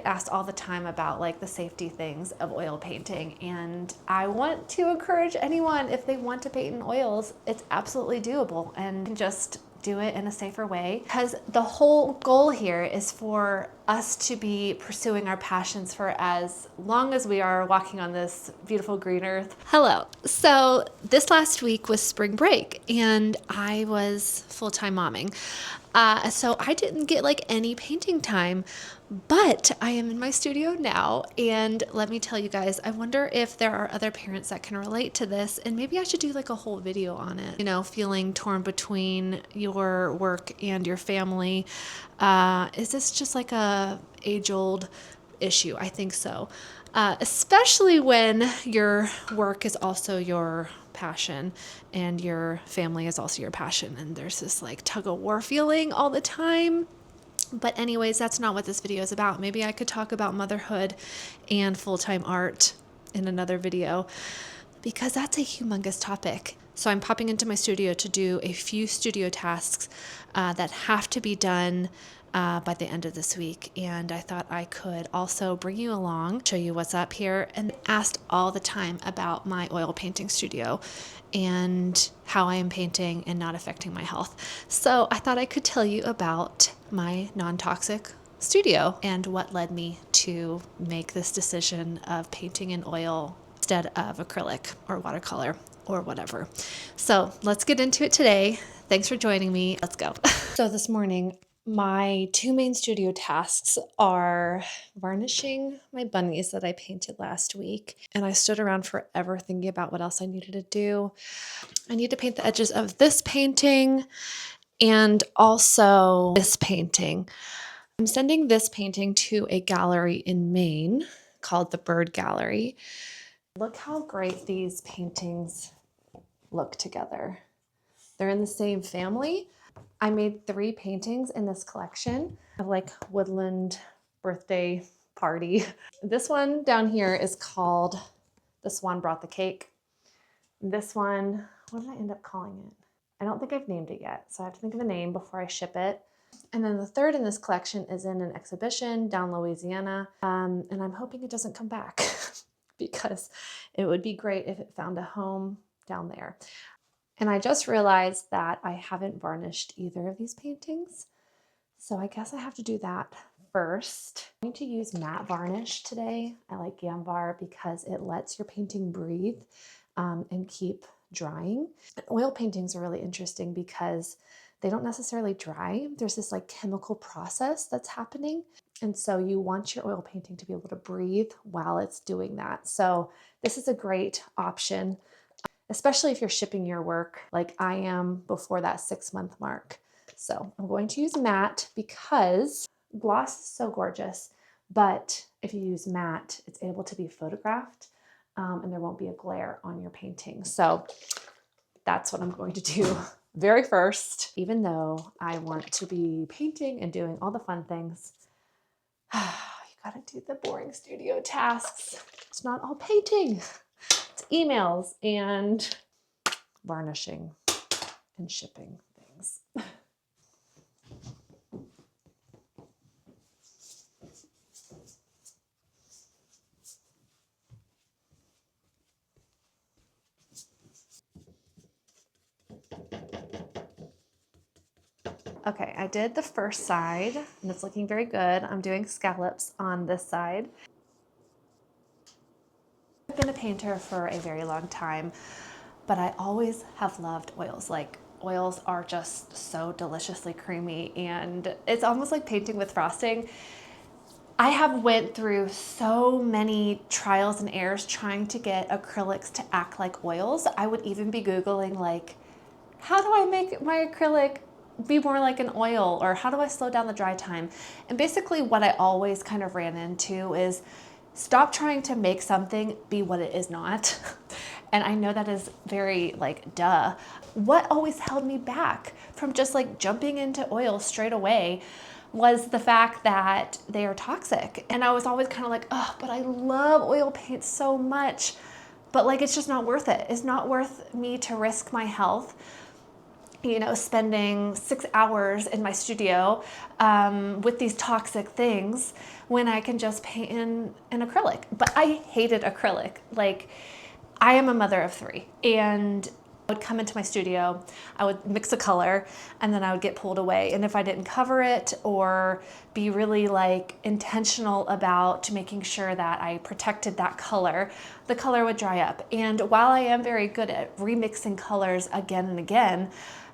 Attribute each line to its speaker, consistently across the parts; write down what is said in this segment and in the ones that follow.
Speaker 1: Asked all the time about like the safety things of oil painting, and I want to encourage anyone, if they want to paint in oils, it's absolutely doable and just do it in a safer way, because the whole goal here is for us to be pursuing our passions for as long as we are walking on this beautiful green earth. Hello. So this last week was spring break and I was full-time momming. So I didn't get like any painting time, but I am in my studio now, and let me tell you guys, I wonder if there are other parents that can relate to this, and maybe I should do like a whole video on it. You know, feeling torn between your work and your family. Is this just like a age-old issue? I think so. Especially when your work is also your passion and your family is also your passion, and there's this like tug-of-war feeling all the time. But anyways, that's not what this video is about. Maybe I could talk about motherhood and full-time art in another video, because that's a humongous topic. So I'm popping into my studio to do a few studio tasks that have to be done by the end of this week. And I thought I could also bring you along, show you what's up here, and asked all the time about my oil painting studio and how I am painting and not affecting my health. So I thought I could tell you about my non-toxic studio and what led me to make this decision of painting in oil instead of acrylic or watercolor or whatever. So let's get into it today. Thanks for joining me. Let's go. So this morning, my two main studio tasks are varnishing my bunnies that I painted last week. And I stood around forever thinking about what else I needed to do. I need to paint the edges of this painting and also this painting. I'm sending this painting to a gallery in Maine called the Bird Gallery. Look how great these paintings look together. They're in the same family. I made 3 paintings in this collection of like woodland birthday party. This one down here is called The Swan Brought the Cake. This one, what did I end up calling it? I don't think I've named it yet, so I have to think of a name before I ship it. And then the third in this collection is in an exhibition down Louisiana, and I'm hoping it doesn't come back because it would be great if it found a home down there. And I just realized that I haven't varnished either of these paintings, so I guess I have to do that first. I'm going to use matte varnish today. I like Gamvar because it lets your painting breathe and keep drying. And oil paintings are really interesting because they don't necessarily dry. There's this like chemical process that's happening. And so you want your oil painting to be able to breathe while it's doing that. So this is a great option, especially if you're shipping your work like I am before that 6-month mark. So I'm going to use matte because gloss is so gorgeous, but if you use matte, it's able to be photographed and there won't be a glare on your painting. So that's what I'm going to do very first, even though I want to be painting and doing all the fun things. You gotta do the boring studio tasks. It's not all painting. It's emails and varnishing and shipping things. Okay, I did the first side and it's looking very good. I'm doing scallops on this side. I've been a painter for a very long time, but I always have loved oils. Like, oils are just so deliciously creamy and it's almost like painting with frosting. I have went through so many trials and errors trying to get acrylics to act like oils. I would even be Googling like, how do I make my acrylic be more like an oil, or how do I slow down the dry time? And basically what I always kind of ran into is stop trying to make something be what it is not. And I know that is very like, duh. What always held me back from just like jumping into oil straight away was the fact that they are toxic. And I was always kind of like, oh, but I love oil paint so much. But like, it's just not worth it. It's not worth me to risk my health you know, spending 6 hours in my studio with these toxic things when I can just paint in acrylic. But I hated acrylic. Like, I am a mother of 3, and I would come into my studio, I would mix a color, and then I would get pulled away. And if I didn't cover it or be really like intentional about making sure that I protected that color, the color would dry up. And while I am very good at remixing colors again and again,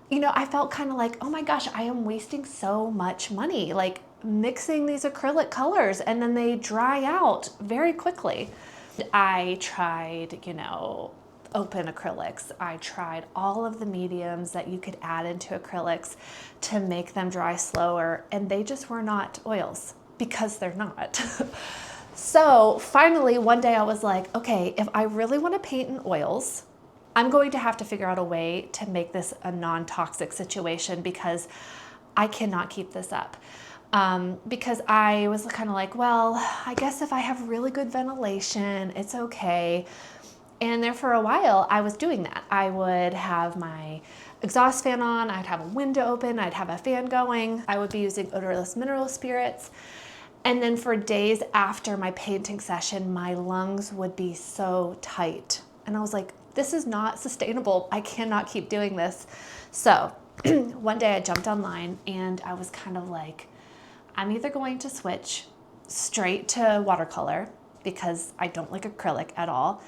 Speaker 1: you know, I felt kind of like, oh my gosh, I am wasting so much money, like mixing these acrylic colors, and then they dry out very quickly. I tried, you know, open acrylics. I tried all of the mediums that you could add into acrylics to make them dry slower, and they just were not oils, because they're not. So finally, one day I was like, okay, if I really want to paint in oils, I'm going to have to figure out a way to make this a non-toxic situation, because I cannot keep this up. Because I was kind of like, well, I guess if I have really good ventilation, it's okay. And there for a while, I was doing that. I would have my exhaust fan on, I'd have a window open, I'd have a fan going, I would be using odorless mineral spirits. And then for days after my painting session, my lungs would be so tight. And I was like, this is not sustainable. I cannot keep doing this. So one day I jumped online and I was kind of like, I'm either going to switch straight to watercolor, because I don't like acrylic at all,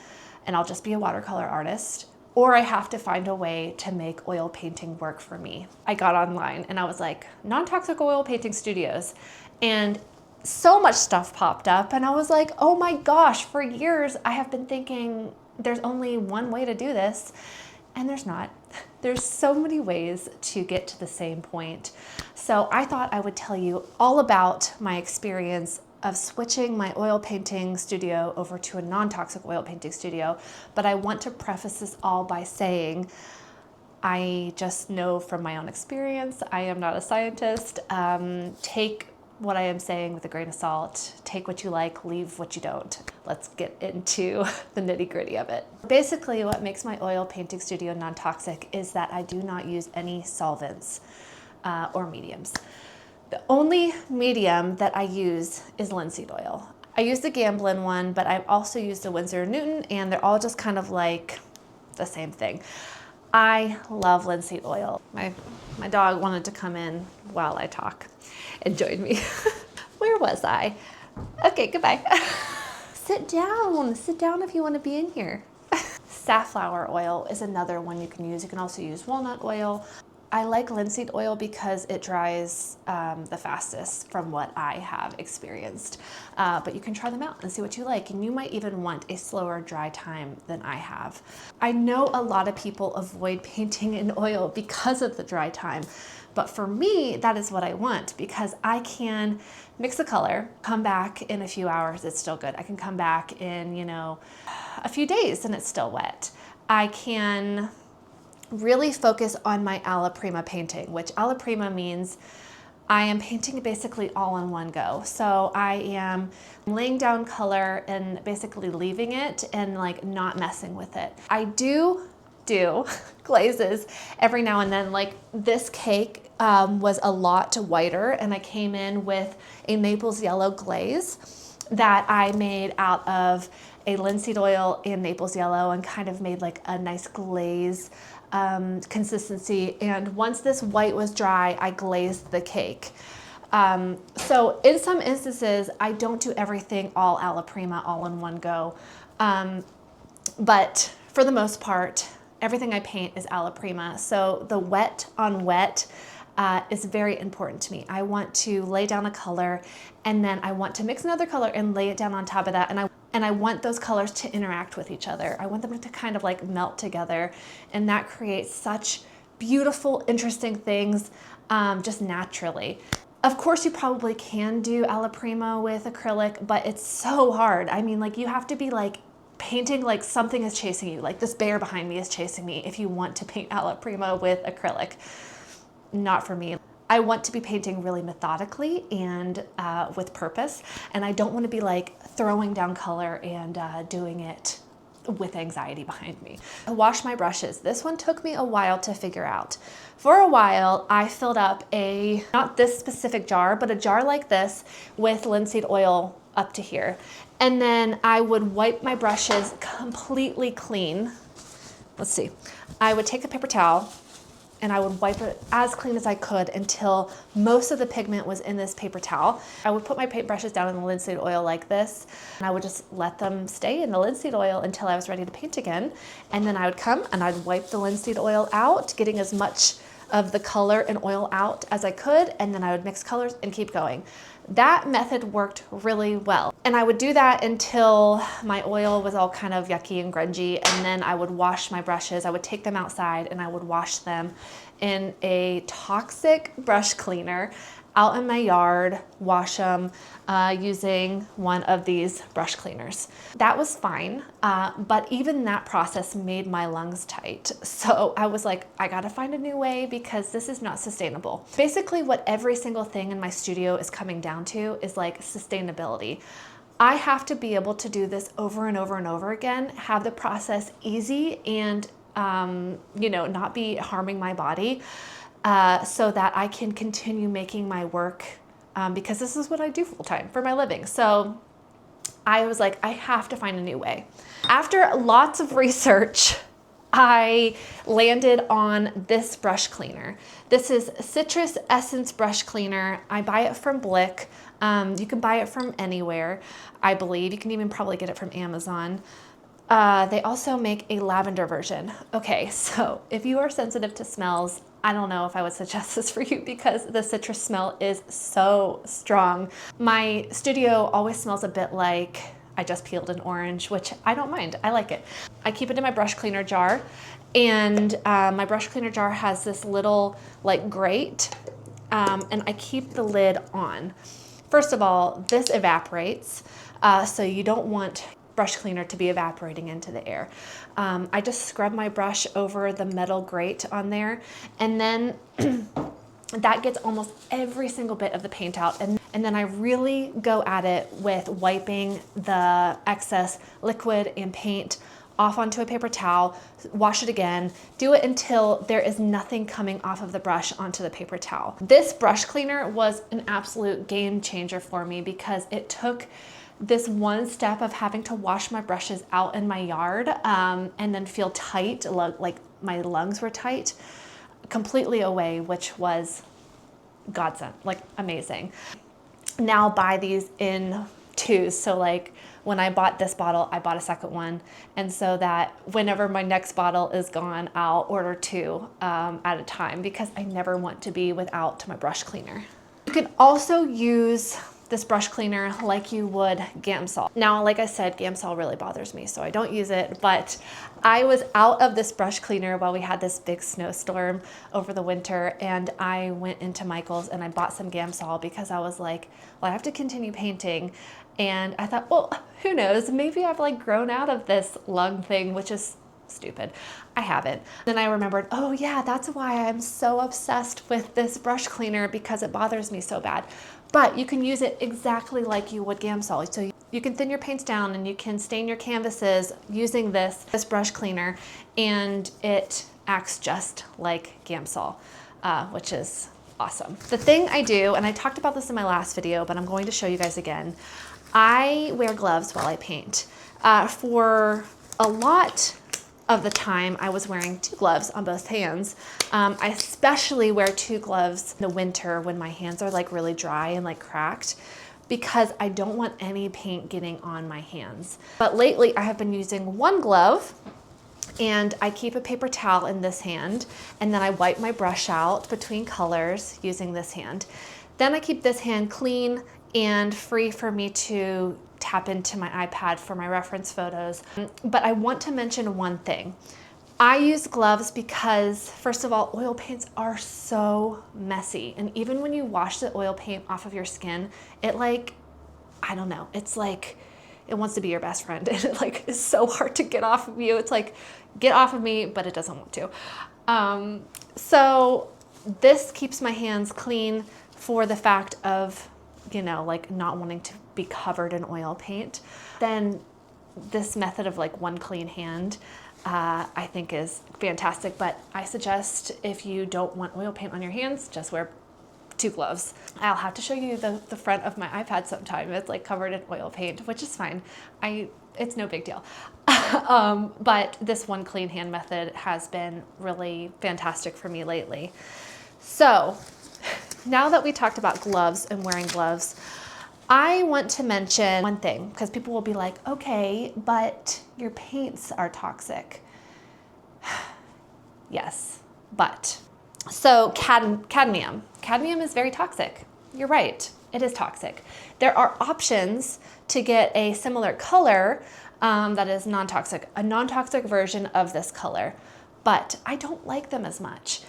Speaker 1: and I'll just be a watercolor artist, or I have to find a way to make oil painting work for me. I got online and I was like, non-toxic oil painting studios, and so much stuff popped up, and I was like, oh my gosh, for years I have been thinking there's only one way to do this, and there's not. There's so many ways to get to the same point. So I thought I would tell you all about my experience of switching my oil painting studio over to a non-toxic oil painting studio. But I want to preface this all by saying, I just know from my own experience, I am not a scientist. Take what I am saying with a grain of salt. Take what you like, leave what you don't. Let's get into the nitty-gritty of it. Basically, what makes my oil painting studio non-toxic is that I do not use any solvents or mediums. The only medium that I use is linseed oil. I use the Gamblin one, but I've also used the Winsor & Newton, and they're all just kind of like the same thing. I love linseed oil. My dog wanted to come in while I talk and join me. Where was I? Okay, goodbye. Sit down if you want to be in here. Safflower oil is another one you can use. You can also use walnut oil. I like linseed oil because it dries the fastest from what I have experienced. But you can try them out and see what you like. And you might even want a slower dry time than I have. I know a lot of people avoid painting in oil because of the dry time. But for me, that is what I want, because I can mix the color, come back in a few hours, it's still good. I can come back in, you know, a few days and it's still wet. I can really focus on my alla prima painting, which alla prima means I am painting basically all in one go. So I am laying down color and basically leaving it and like not messing with it. I do glazes every now and then. Like this cake was a lot whiter, and I came in with a Naples yellow glaze that I made out of a linseed oil and Naples yellow, and kind of made like a nice glaze consistency. And once this white was dry, I glazed the cake. So in some instances, I don't do everything all alla prima, all in one go. But for the most part, everything I paint is alla prima. So the wet on wet is very important to me. I want to lay down a color, and then I want to mix another color and lay it down on top of that. And I want those colors to interact with each other. I want them to kind of like melt together. And that creates such beautiful, interesting things just naturally. Of course, you probably can do alla prima with acrylic, but it's so hard. I mean, like, you have to be like painting like something is chasing you, like this bear behind me is chasing me, if you want to paint alla prima with acrylic. Not for me. I want to be painting really methodically and with purpose, and I don't want to be like throwing down color and doing it with anxiety behind me. I wash my brushes. This one took me a while to figure out. For a while, I filled up not this specific jar, but a jar like this with linseed oil up to here. And then I would wipe my brushes completely clean. Let's see. I would take a paper towel and I would wipe it as clean as I could until most of the pigment was in this paper towel. I would put my paint brushes down in the linseed oil like this, and I would just let them stay in the linseed oil until I was ready to paint again. And then I would come and I'd wipe the linseed oil out, getting as much of the color and oil out as I could, and then I would mix colors and keep going. That method worked really well. And I would do that until my oil was all kind of yucky and grungy, and then I would wash my brushes. I would take them outside and I would wash them in a toxic brush cleaner out in my yard, wash them using one of these brush cleaners. That was fine, but even that process made my lungs tight. So I was like, I gotta find a new way because this is not sustainable. Basically what every single thing in my studio is coming down to is like sustainability. I have to be able to do this over and over and over again, have the process easy and not be harming my body. So that I can continue making my work because this is what I do full time for my living. So I was like, I have to find a new way. After lots of research, I landed on this brush cleaner. This is Citrus Essence Brush Cleaner. I buy it from Blick. You can buy it from anywhere, I believe. You can even probably get it from Amazon. They also make a lavender version. Okay, so if you are sensitive to smells, I don't know if I would suggest this for you because the citrus smell is so strong. My studio always smells a bit like I just peeled an orange, which I don't mind. I like it. I keep it in my brush cleaner jar, and my brush cleaner jar has this little like grate, and I keep the lid on. First of all, this evaporates, so you don't want brush cleaner to be evaporating into the air. I just scrub my brush over the metal grate on there, and then that gets almost every single bit of the paint out. And then I really go at it with wiping the excess liquid and paint off onto a paper towel, wash it again, do it until there is nothing coming off of the brush onto the paper towel. This brush cleaner was an absolute game changer for me because it took this one step of having to wash my brushes out in my yard and then feel tight, like my lungs were tight, completely away, which was godsend, like amazing. Now buy these in twos. So like when I bought this bottle, I bought a second one. And so that whenever my next bottle is gone, I'll order two at a time because I never want to be without my brush cleaner. You can also use this brush cleaner like you would Gamsol. Now, like I said, Gamsol really bothers me, so I don't use it, but I was out of this brush cleaner while we had this big snowstorm over the winter, and I went into Michael's and I bought some Gamsol because I was like, well, I have to continue painting. And I thought, well, who knows, maybe I've like grown out of this lung thing, which is stupid. I haven't. Then I remembered, oh yeah, that's why I'm so obsessed with this brush cleaner because it bothers me so bad. But you can use it exactly like you would Gamsol. So you can thin your paints down and you can stain your canvases using this brush cleaner, and it acts just like Gamsol, which is awesome. The thing I do, and I talked about this in my last video, but I'm going to show you guys again, I wear gloves while I paint. For a lot of the time I was wearing two gloves on both hands. I especially wear two gloves in the winter when my hands are like really dry and like cracked because I don't want any paint getting on my hands. But lately I have been using one glove, and I keep a paper towel in this hand, and then I wipe my brush out between colors using this hand. Then I keep this hand clean and free for me to tap into my iPad for my reference photos. But I want to mention one thing. I use gloves because, first of all, oil paints are so messy. And even when you wash the oil paint off of your skin, it like, I don't know, it's like, it wants to be your best friend. And it like is so hard to get off of you. It's like, get off of me, but it doesn't want to. So this keeps my hands clean for the fact of, like not wanting to be covered in oil paint. Then this method of like one clean hand, I think is fantastic, but I suggest if you don't want oil paint on your hands, just wear 2 gloves. I'll have to show you the front of my iPad sometime. It's like covered in oil paint, which is fine. It's no big deal. But this one clean hand method has been really fantastic for me lately. So now that we talked about gloves and wearing gloves, I want to mention one thing, because people will be like, okay, but your paints are toxic. Yes, but. So cadmium. Cadmium is very toxic. You're right, it is toxic. There are options to get a similar color that is non-toxic, a non-toxic version of this color, but I don't like them as much.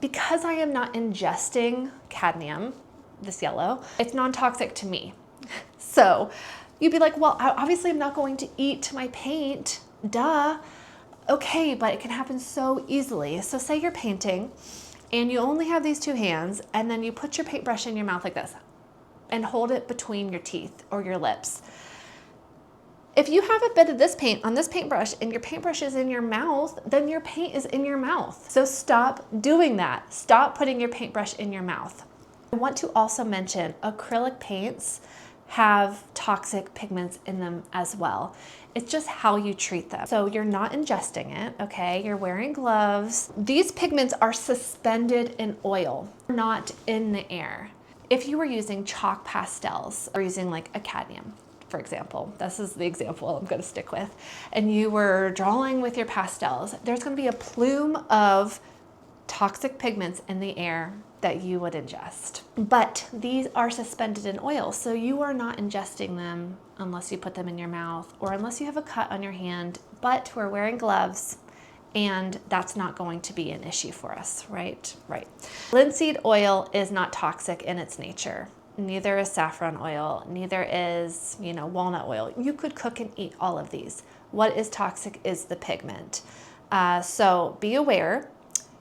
Speaker 1: Because I am not ingesting cadmium, this yellow, it's non-toxic to me. So you'd be like, well, obviously I'm not going to eat my paint, duh. Okay, but it can happen so easily. So say you're painting and you only have these 2 hands, and then you put your paintbrush in your mouth like this and hold it between your teeth or your lips. If you have a bit of this paint on this paintbrush and your paintbrush is in your mouth, then your paint is in your mouth. So stop doing that. Stop putting your paintbrush in your mouth. I want to also mention acrylic paints have toxic pigments in them as well. It's just how you treat them. So you're not ingesting it, okay? You're wearing gloves. These pigments are suspended in oil, not in the air. If you were using chalk pastels or using like a cadmium, for example, this is the example I'm gonna stick with, and you were drawing with your pastels, there's gonna be a plume of toxic pigments in the air that you would ingest. But these are suspended in oil, so you are not ingesting them unless you put them in your mouth or unless you have a cut on your hand, but we're wearing gloves and that's not going to be an issue for us, right? Right. Linseed oil is not toxic in its nature. Neither is saffron oil, neither is, walnut oil. You could cook and eat all of these. What is toxic is the pigment. So be aware,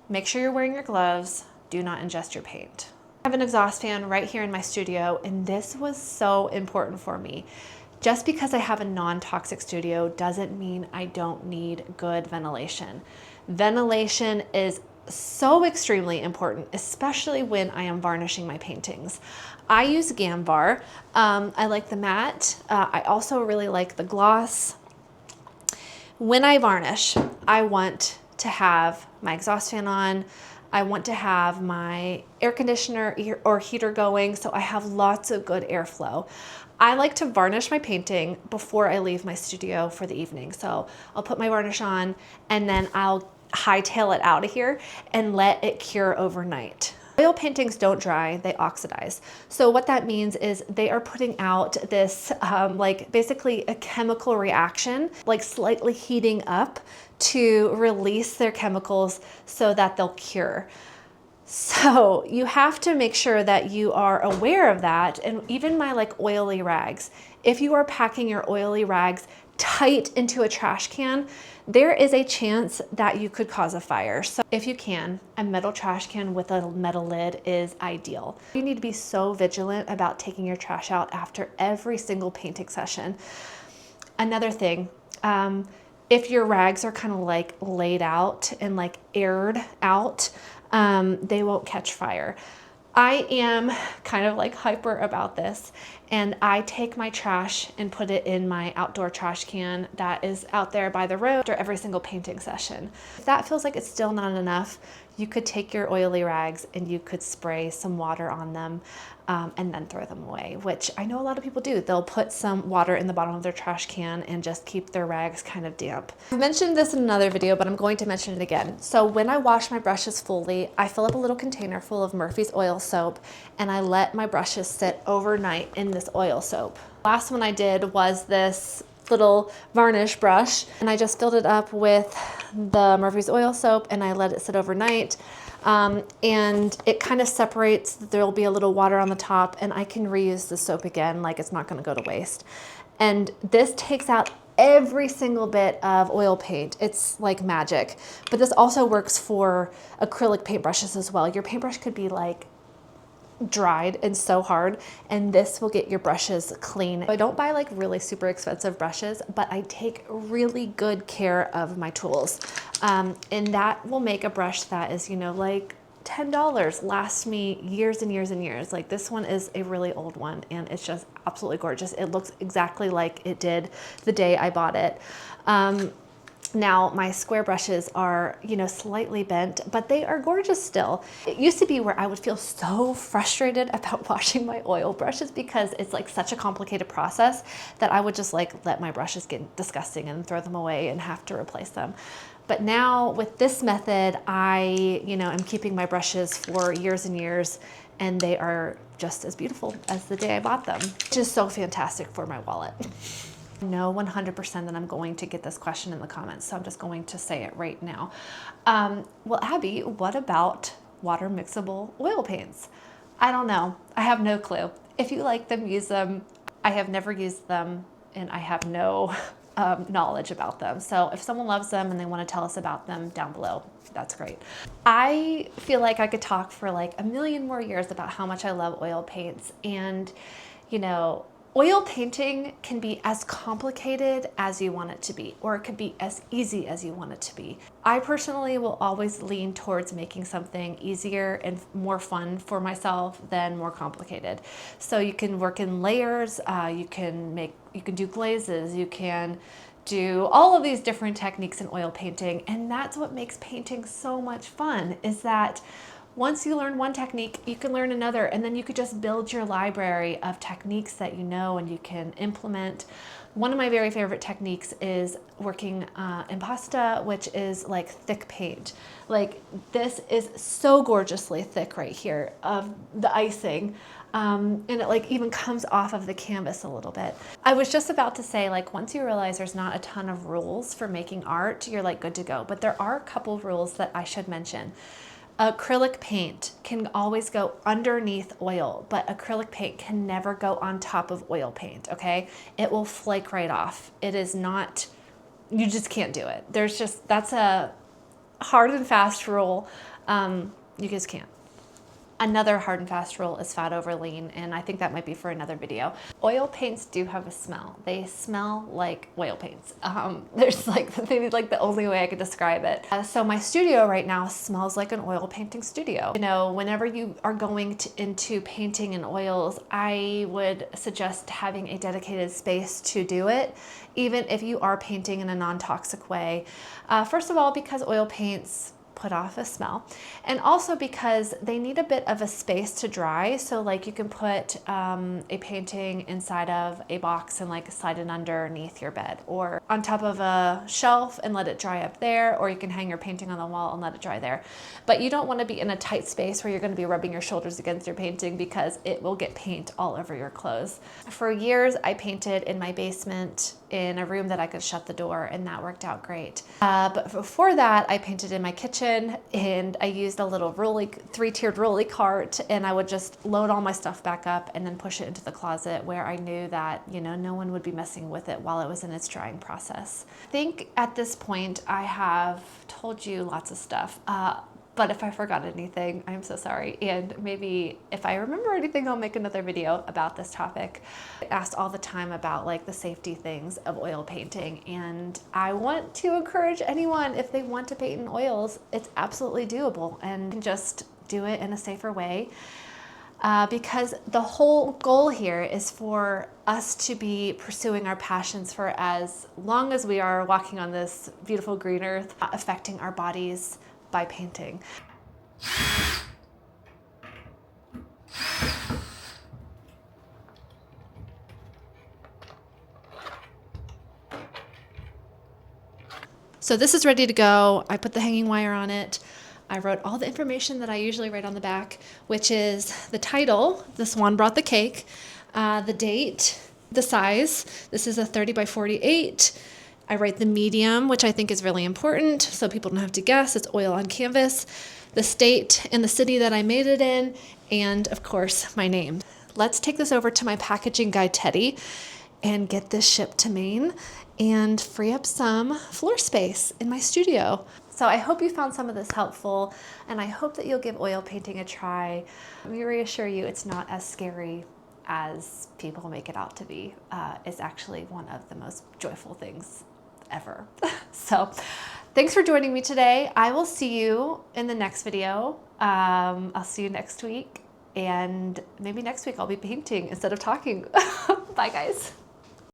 Speaker 1: make sure you're wearing your gloves, do not ingest your paint. I have an exhaust fan right here in my studio, and this was so important for me. Just because I have a non-toxic studio doesn't mean I don't need good ventilation. Ventilation is so extremely important, especially when I am varnishing my paintings. I use Gambar. I like the matte. I also really like the gloss. When I varnish, I want to have my exhaust fan on. I want to have my air conditioner or heater going, so I have lots of good airflow. I like to varnish my painting before I leave my studio for the evening. So I'll put my varnish on and then I'll hightail it out of here and let it cure overnight. Oil paintings don't dry, they oxidize. So what that means is they are putting out this basically a chemical reaction, like slightly heating up to release their chemicals so that they'll cure. So you have to make sure that you are aware of that. And even my oily rags, if you are packing your oily rags tight into a trash can, there is a chance that you could cause a fire. So if you can, a metal trash can with a metal lid is ideal. You need to be so vigilant about taking your trash out after every single painting session. Another thing, if your rags are kind of laid out and aired out, they won't catch fire. I am kind of hyper about this, and I take my trash and put it in my outdoor trash can that is out there by the road after every single painting session. If that feels like it's still not enough, you could take your oily rags and you could spray some water on them and then throw them away, which I know a lot of people do. They'll put some water in the bottom of their trash can and just keep their rags kind of damp. I mentioned this in another video, but I'm going to mention it again. So when I wash my brushes fully, I fill up a little container full of Murphy's oil soap and I let my brushes sit overnight in this oil soap. Last one I did was this little varnish brush, and I just filled it up with the Murphy's oil soap and I let it sit overnight. And it kind of separates, there'll be a little water on the top, and I can reuse the soap again, it's not gonna go to waste. And this takes out every single bit of oil paint. It's like magic. But this also works for acrylic paintbrushes as well. Your paintbrush could be dried and so hard, and this will get your brushes clean. I don't buy like really super expensive brushes, but I take really good care of my tools. And that will make a brush that is, you know, like $10 lasts me years and years and years. Like this one is a really old one and it's just absolutely gorgeous. It looks exactly like it did the day I bought it. Now my square brushes are, you know, slightly bent, but they are gorgeous still. It used to be where I would feel so frustrated about washing my oil brushes because it's like such a complicated process that I would just like let my brushes get disgusting and throw them away and have to replace them. But now with this method, I, you know, am keeping my brushes for years and years, and they are just as beautiful as the day I bought them, which is so fantastic for my wallet. I know 100% that I'm going to get this question in the comments, so I'm just going to say it right now. Well, Abby, what about water mixable oil paints? I don't know. I have no clue. If you like them, use them. I have never used them, and I have no knowledge about them. So if someone loves them and they want to tell us about them down below, that's great. I feel like I could talk for like a million more years about how much I love oil paints. And, you know, oil painting can be as complicated as you want it to be, or it could be as easy as you want it to be. I personally will always lean towards making something easier and more fun for myself than more complicated. So you can work in layers, you can do glazes, you can do all of these different techniques in oil painting. And that's what makes painting so much fun, is that once you learn one technique, you can learn another, and then you could just build your library of techniques that you know and you can implement. One of my very favorite techniques is working in pasta, which is like thick paint. Like this is so gorgeously thick right here of the icing. And it like even comes off of the canvas a little bit. I was just about to say, like, once you realize there's not a ton of rules for making art, you're like good to go. But there are a couple rules that I should mention. Acrylic paint can always go underneath oil, but acrylic paint can never go on top of oil paint, okay? It will flake right off. It is not, you just can't do it. That's a hard and fast rule. You just can't. Another hard and fast rule is fat over lean, and I think that might be for another video. Oil paints do have a smell. They smell like oil paints. There's like, maybe like the only way I could describe it. So my studio right now smells like an oil painting studio. You know, whenever you are going into painting in oils, I would suggest having a dedicated space to do it, even if you are painting in a non-toxic way. First of all, because oil paints put off a smell, and also because they need a bit of a space to dry. So like you can put a painting inside of a box and like slide it underneath your bed, or on top of a shelf and let it dry up there, or you can hang your painting on the wall and let it dry there. But you don't want to be in a tight space where you're going to be rubbing your shoulders against your painting, because it will get paint all over your clothes. For years I painted in my basement in a room that I could shut the door, and that worked out great. But before that, I painted in my kitchen, and I used a little three-tiered rolly cart, and I would just load all my stuff back up and then push it into the closet where I knew that, you know, no one would be messing with it while it was in its drying process. I think at this point I have told you lots of stuff. But if I forgot anything, I'm so sorry. And maybe if I remember anything, I'll make another video about this topic. I asked all the time about like the safety things of oil painting. And I want to encourage anyone, if they want to paint in oils, it's absolutely doable, and just do it in a safer way. Because the whole goal here is for us to be pursuing our passions for as long as we are walking on this beautiful green earth, affecting our bodies by painting. So this is ready to go. I put the hanging wire on it. I wrote all the information that I usually write on the back, which is the title, "The Swan Brought the Cake," the date, the size. This is a 30 by 48. I write the medium, which I think is really important so people don't have to guess. It's oil on canvas, the state and the city that I made it in, and of course my name. Let's take this over to my packaging guy, Teddy, and get this shipped to Maine and free up some floor space in my studio. So I hope you found some of this helpful, and I hope that you'll give oil painting a try. Let me reassure you, it's not as scary as people make it out to be. It's actually one of the most joyful things ever. So thanks for joining me today. I will see you in the next video. I'll see you next week, and maybe next week I'll be painting instead of talking. Bye guys.